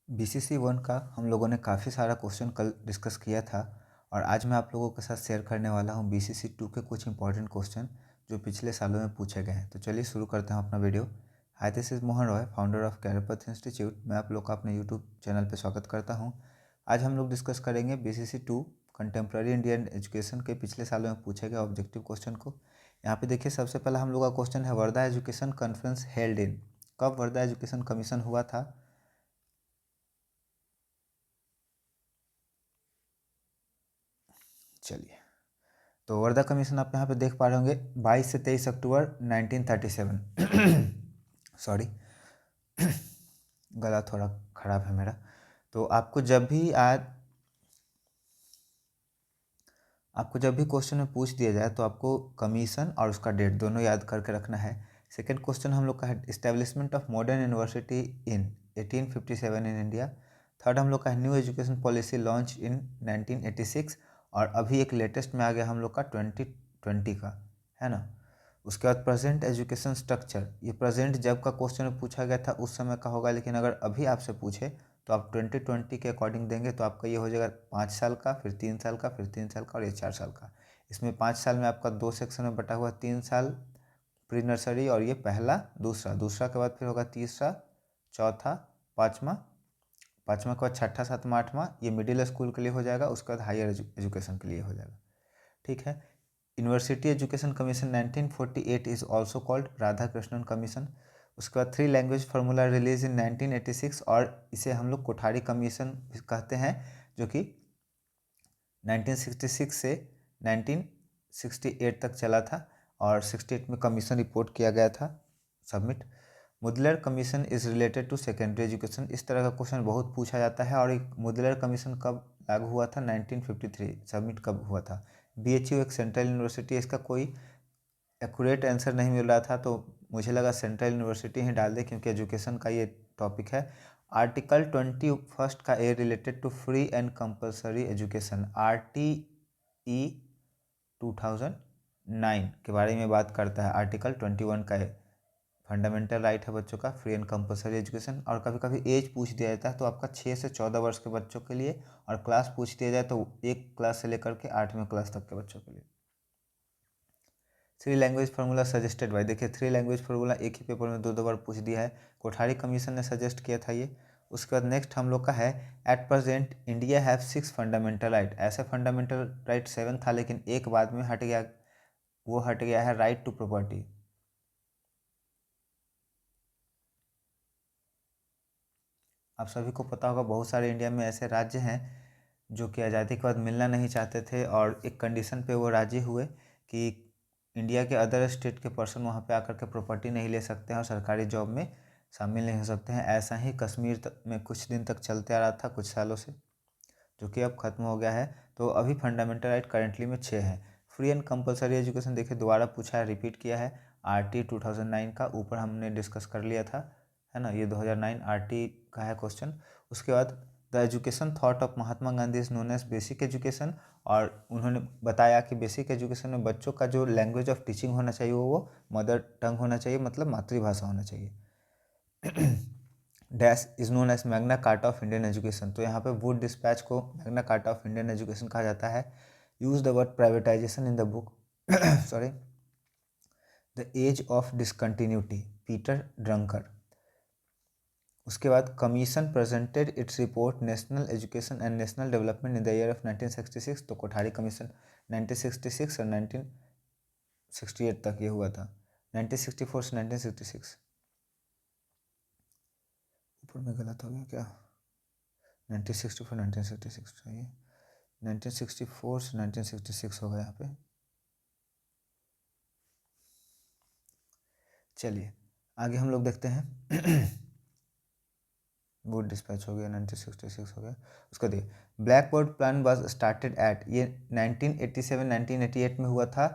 BCC 1 का हम लोगों ने काफ़ी सारा क्वेश्चन कल डिस्कस किया था और आज मैं आप लोगों के साथ शेयर करने वाला हूँ BCC 2 के कुछ इंपॉर्टेंट क्वेश्चन जो पिछले सालों में पूछे गए हैं। तो चलिए शुरू करते हैं अपना video. Hi, this is Mohan Roy, founder of career institute. मैं आप लोग का अपने यूट्यूब चैनल पर स्वागत करता हूँ। आज हम लोग डिस्कस करेंगे BCC 2 कंटेम्प्रेरी इंडियन एजुकेशन के पिछले सालों में पूछे गए ऑब्जेक्टिव क्वेश्चन को। यहाँ पे देखिए, सबसे पहला हम लोग का क्वेश्चन है, Wardha education conference held in. कब वर्धा एजुकेशन कमीशन हुआ था? चलिए, तो वर्धा कमीशन आप यहाँ पे देख पा रहे होंगे 22 से 23 अक्टूबर 1937। सॉरी, गला थोड़ा ख़राब है मेरा। तो आपको जब भी क्वेश्चन में पूछ दिया जाए तो आपको कमीशन और उसका डेट दोनों याद करके रखना है। सेकंड क्वेश्चन हम लोग का है, establishment of modern university in 1857 in India. Third हम लोग का है, new education policy launch in 1986। और अभी एक लेटेस्ट में आ गया हम लोग का 2020 का, है ना। उसके बाद प्रेजेंट एजुकेशन स्ट्रक्चर, ये प्रेजेंट जब का क्वेश्चन में पूछा गया था उस समय का होगा, लेकिन अगर अभी आपसे पूछे तो आप 2020 के अकॉर्डिंग देंगे तो आपका ये हो जाएगा 5 साल का, फिर 3 साल का, फिर 3 साल का और ये 4 साल का। इसमें 5 साल में आपका 2 सेक्शन में बटा हुआ, 3 साल प्री नर्सरी और ये पहला दूसरा, दूसरा के बाद फिर होगा तीसरा, चौथा, पाँचवा, पाँचवा के बाद छठा, सातवां, आठवां, ये मिडिल स्कूल के लिए हो जाएगा। उसके बाद हायर एजुकेशन के लिए हो जाएगा। ठीक है। University education commission 1948 is also called Radha Krishnan commission. उसके बाद 3 लैंग्वेज फार्मूला रिलीज इन 1986 और इसे हम लोग कोठारी कमीशन कहते हैं, जो कि 1966 से 1968 तक चला था और 68 में कमीशन रिपोर्ट किया गया था, submit. Mudaliar commission is related to secondary education. इस तरह का क्वेश्चन बहुत पूछा जाता है। और एक मुदलर कमीशन कब लागू हुआ था? 1953। सबमिट कब हुआ था? BHU एक सेंट्रल यूनिवर्सिटी है। इसका कोई एक्यूरेट आंसर नहीं मिल रहा था तो मुझे लगा सेंट्रल यूनिवर्सिटी ही डाल दे, क्योंकि एजुकेशन का ये टॉपिक है। आर्टिकल 21 का A related to free and compulsory education, RTE 2009 के बारे में बात करता है। आर्टिकल 21 का ए फंडामेंटल राइट है बच्चों का, फ्री एंड कंपलसरी एजुकेशन। और कभी कभी एज पूछ दिया जाता है तो आपका 6 से 14 वर्ष के बच्चों के लिए, और क्लास पूछ दिया जाए तो 1 क्लास से लेकर के 8वीं क्लास तक के बच्चों के लिए। 3 लैंग्वेज फार्मूला सजेस्टेड बाय, देखिए 3 लैंग्वेज फार्मूला एक ही पेपर में दो दो बार पूछ दिया है। कोठारी कमीशन ने सजेस्ट किया था ये। उसके बाद नेक्स्ट हम लोग का है, at present India have 6 fundamental right. ऐसे फंडामेंटल राइट 7 था, लेकिन एक बाद में हट गया, वो हट गया है राइट टू प्रॉपर्टी। आप सभी को पता होगा बहुत सारे इंडिया में ऐसे राज्य हैं जो कि आज़ादी के बाद मिलना नहीं चाहते थे और एक कंडीशन पे वो राजी हुए कि इंडिया के अदर स्टेट के पर्सन वहाँ पे आकर के प्रॉपर्टी नहीं ले सकते हैं और सरकारी जॉब में शामिल नहीं हो सकते हैं। ऐसा ही कश्मीर में कुछ दिन तक चलते आ रहा था, कुछ सालों से, जो कि अब खत्म हो गया है। तो अभी फंडामेंटल राइट करेंटली में 6 हैं। फ्री एंड कंपलसरी एजुकेशन देखिए दोबारा पूछा है, रिपीट किया है। RT 2009 का ऊपर हमने डिस्कस कर लिया था, है ना। ये 2009 RT का है क्वेश्चन। उसके बाद the education thought of Mahatma Gandhi is known as basic education. और उन्होंने बताया कि बेसिक एजुकेशन में बच्चों का जो लैंग्वेज ऑफ टीचिंग होना चाहिए वो मदर टंग होना चाहिए, मतलब मातृभाषा होना चाहिए। Dash is known as Magna Carta of Indian education. तो यहाँ पे वुड डिस्पैच को Magna Carta of Indian education कहा जाता है। Use the word privatisation in the book sorry, the age of discontinuity, Peter Drucker. उसके बाद commission presented its report national education and national development in the year of 1966। तो Kothari commission 1966 और 1968 तक ये हुआ था, 1964 से 1966। ऊपर में गलत हो गया क्या? 1964 1966 चाहिए, 1964 से 1966 होगा यहाँ पे। चलिए आगे हम लोग देखते हैं। वुड डिस्पैच हो गया, 1966 हो गया। उसका देखिए, black board plan was started at, ये 1987 1988 में हुआ था।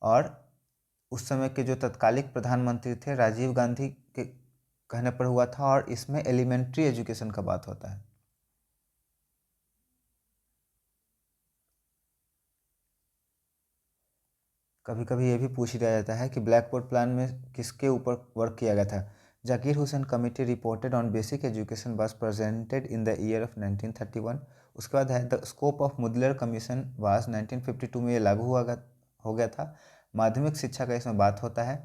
और उस समय के जो तत्कालिक प्रधानमंत्री थे राजीव गांधी के कहने पर हुआ था। और इसमें एलिमेंट्री एजुकेशन का बात होता है। कभी कभी ये भी पूछ दिया जाता है कि ब्लैक बोर्ड प्लान में किसके ऊपर वर्क किया गया था। Zakir Hussain Committee reported on basic education was presented in the year of 1931. उसके बाद है the scope of Mudaliar commission was 1952 में ये लागू हो गया था। माध्यमिक शिक्षा का इसमें बात होता है।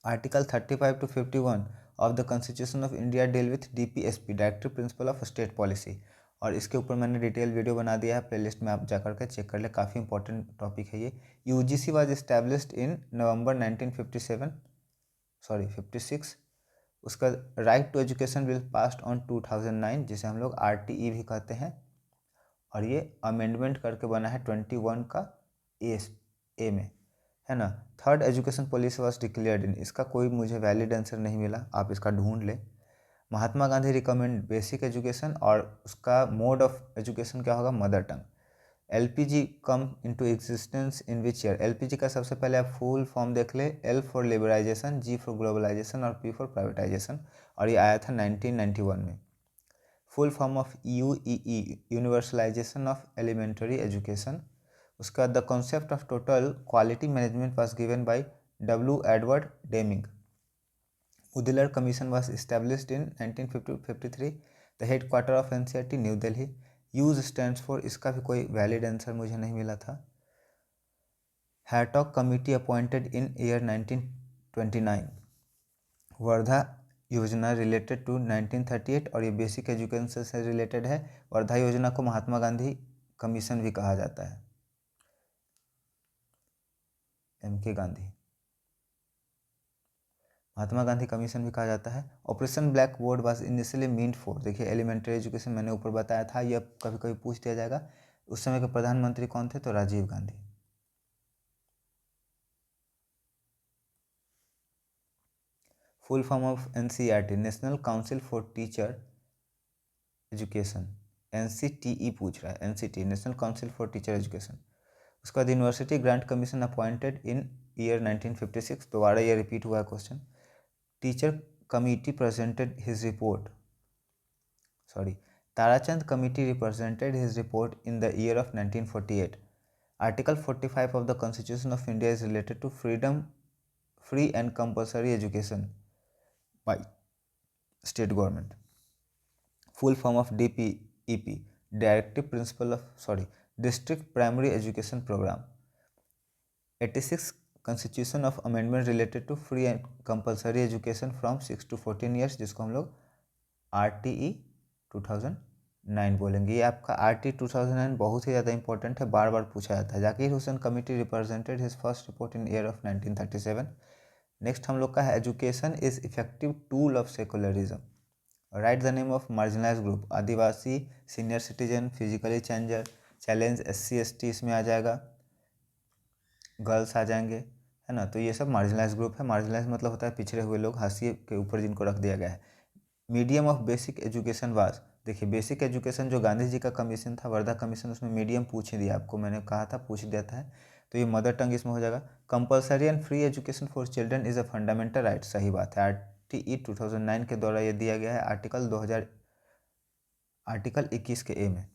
Article 35 to 51 of the constitution of India deal with DPSP directive principle of state policy, और इसके ऊपर मैंने डिटेल वीडियो बना दिया है, प्लेलिस्ट में आप जाकर के चेक कर ले, काफ़ी इंपॉर्टेंट टॉपिक है ये। UGC was established in November 56। उसका right to education bill passed on 2009, जिसे हम लोग RTE भी कहते हैं, और ये अमेंडमेंट करके बना है 21 का ए में, है ना। Third education policy was declared इन, इसका कोई मुझे वैलिड आंसर नहीं मिला, आप इसका ढूंढ ले। Mahatma Gandhi recommend basic education, और उसका मोड ऑफ एजुकेशन क्या होगा, mother tongue. LPG come into existence in which year, LPG का सबसे पहले आप फुल फॉर्म देख ले, L for liberalisation, G for globalisation और P फॉर प्राइवेटाइजेशन, और ये आया था 1991 में। Full form of UEE universalisation of elementary education. उसका the concept of total quality management was given by W. Edward Deming. Udalyer Commission was established in 1953. The headquarter of NCERT New Delhi. यूज stands for, इसका भी कोई valid answer मुझे नहीं मिला था। Hartog committee appointed in year 1929। Wardha योजना रिलेटेड टू 1938, और ये बेसिक एजुकेशन से रिलेटेड है। वर्धा योजना को महात्मा गांधी कमीशन भी कहा जाता है, MK गांधी, महात्मा गांधी कमीशन भी कहा जाता है। Operation black board was initially meant for, देखिए एलिमेंट्री एजुकेशन मैंने ऊपर बताया था, यह कभी कभी पूछ दिया जाएगा। उस समय के प्रधानमंत्री कौन थे, तो Rajiv Gandhi. Full form of NCERT, national council for teacher education, NCTE पूछ रहा है, NCT national council for teacher education. उसके बाद university grant commission appointed in year 1956, दोबारा ये रिपीट हुआ है question. Teacher committee presented his report, Tarachand committee represented his report in the year of 1948। Article 45 of the constitution of India is related to free and compulsory education by state government. Full form of DPEP, directive principle of district primary education programme. 86 constitution of amendment related to free and compulsory education from 6 to 14 years, जिसको हम लोग RTE 2009 बोलेंगे। ये आपका RTE 2009 बहुत ही ज़्यादा important है, बार बार पूछा जाता है। Zakir Hussain committee represented his first report in year of 1937। Next हम लोग का है education is effective tool of secularism. Right the name of marginalise group, adivasi, senior citizen, physically challenge, SC ST इसमें आ जाएगा, गर्ल्स आ जाएंगे, है ना। तो ये सब मार्जिनलाइज ग्रुप है। मार्जिनलाइज मतलब होता है पिछड़े हुए लोग, हाशिए के ऊपर जिनको रख दिया गया है। Medium of basic education was, देखिए बेसिक एजुकेशन जो गांधी जी का कमीशन था, वर्धा कमीशन, उसमें मीडियम पूछ ही दिया आपको, मैंने कहा था पूछ देता है, तो ये मदर टंग इसमें हो जाएगा। Compulsory and free education for children is a fundamental right, सही बात है। RTE 2009 के द्वारा ये दिया गया है, आर्टिकल 21 के A में।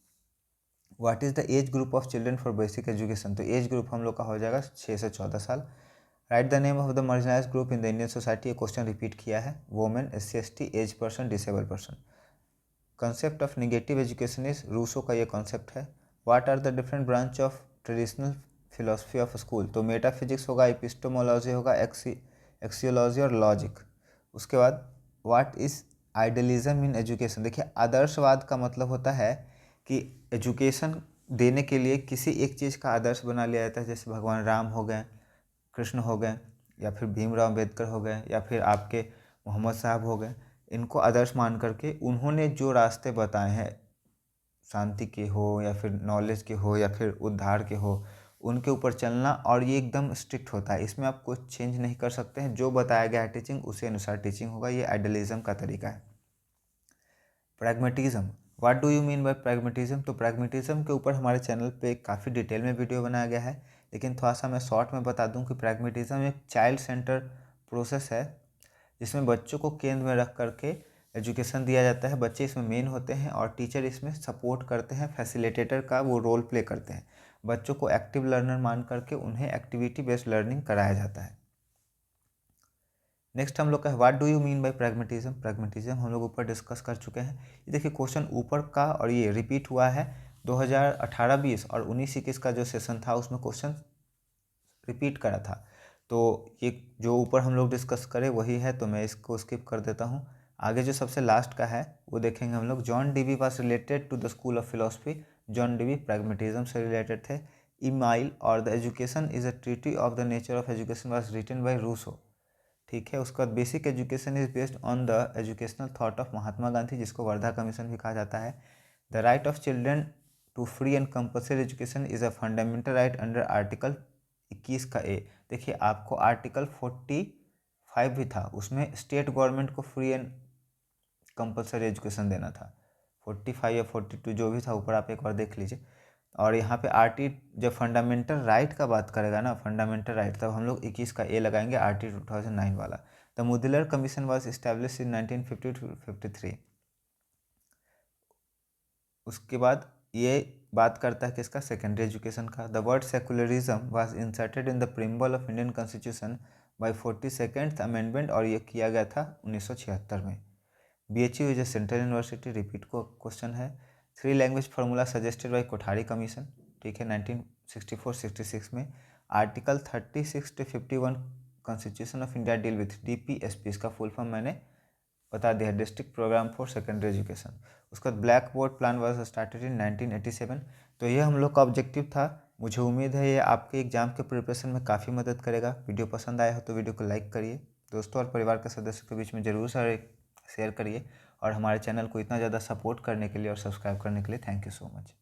What is the age group of children for basic education, तो एज ग्रुप हम लोग का हो जाएगा 6 से 14 साल। Right the name of the marginalise group in the Indian society, ये क्वेश्चन रिपीट किया है। Women, SC ST, age person, disable person. Concept of negative education is, Rousseau का ये कॉन्सेप्ट है। What are the different branch of traditional philosophy of school, तो metaphysics होगा, epistemology होगा, axiology और लॉजिक। उसके बाद what is idealism in education, देखिए आदर्शवाद का मतलब होता है कि एजुकेशन देने के लिए किसी एक चीज़ का आदर्श बना लिया जाता है, जैसे भगवान राम हो गए, कृष्ण हो गए, या फिर भीमराव अम्बेडकर हो गए, या फिर आपके मोहम्मद साहब हो गए। इनको आदर्श मान करके उन्होंने जो रास्ते बताए हैं, शांति के हो या फिर नॉलेज के हो या फिर उद्धार के हो, उनके ऊपर चलना, और ये एकदम स्ट्रिक्ट होता है, इसमें आप कुछ चेंज नहीं कर सकते हैं। जो बताया गया है टीचिंग, उसी अनुसार टीचिंग होगा, ये आइडियलिज्म का तरीका है। Pragmatism, what do you mean by pragmatism, तो प्रैग्मेटिज्म के ऊपर हमारे चैनल पे काफ़ी डिटेल में वीडियो बनाया गया है, लेकिन थोड़ा सा मैं शॉर्ट में बता दूं कि प्रैग्मेटिज्म एक चाइल्ड सेंटर प्रोसेस है, जिसमें बच्चों को केंद्र में रख करके एजुकेशन दिया जाता है। बच्चे इसमें मेन होते हैं और टीचर इसमें सपोर्ट करते हैं, फैसिलिटेटर का वो रोल प्ले करते हैं। बच्चों को एक्टिव लर्नर मान करके उन्हें एक्टिविटी बेस्ड लर्निंग कराया जाता है। नेक्स्ट हम लोग का है what do you mean by pragmatism. Pragmatism हम लोग ऊपर डिस्कस कर चुके हैं। ये देखिए क्वेश्चन ऊपर का और ये रिपीट हुआ है 2018-20 और 19-21 का जो सेशन था उसमें क्वेश्चन रिपीट करा था। तो ये जो ऊपर हम लोग डिस्कस करें वही है, तो मैं इसको स्किप कर देता हूँ। आगे जो सबसे लास्ट का है वो देखेंगे हम लोग। John Dewey was related to the school of philosophy. John Dewey pragmatism से रिलेटेड थे। इमाइल और the education is a treaty of the nature of education was written by Rousseau. ठीक है, उसके बाद basic education is based on the educational thought of Mahatma Gandhi, जिसको Wardha commission भी कहा जाता है। The right of children to free and compulsory education is a fundamental right under article 21 का ए। देखिए आपको आर्टिकल 45 भी था, उसमें स्टेट गवर्नमेंट को फ्री एंड कंपल्सरी एजुकेशन देना था। 45 या 42 जो भी था, ऊपर आप एक बार देख लीजिए। और यहाँ पे आरटी जब फंडामेंटल राइट का बात करेगा ना, फंडामेंटल राइट, तब हम लोग 21 का ए लगाएंगे, आरटी 2009 वाला। The Mudaliar commission was establish in 1950-53। उसके बाद ये बात करता है किसका, सेकेंडरी एजुकेशन का। The word secularism was inserted in the preamble of Indian constitution by 42nd amendment, और ये किया गया था 1976 में। BHU is a central university, repeat को क्वेश्चन है। 3 language formula suggested by Kothari commission, ठीक है, 1964-66 में। Article 36 to 51 constitution of India deal with DPSP, इसका फुल फॉर्म मैंने बता दिया, district programme for secondary education. उसके बाद black board plan was started in 1987। तो ये हम लोग का ऑब्जेक्टिव था। मुझे उम्मीद है ये आपके एग्जाम के प्रिपरेशन में काफ़ी मदद करेगा। वीडियो पसंद आया हो तो वीडियो को लाइक करिए, दोस्तों और परिवार के सदस्यों के बीच में ज़रूर शेयर करिए, और हमारे चैनल को इतना ज़्यादा सपोर्ट करने के लिए और सब्सक्राइब करने के लिए थैंक यू सो मच।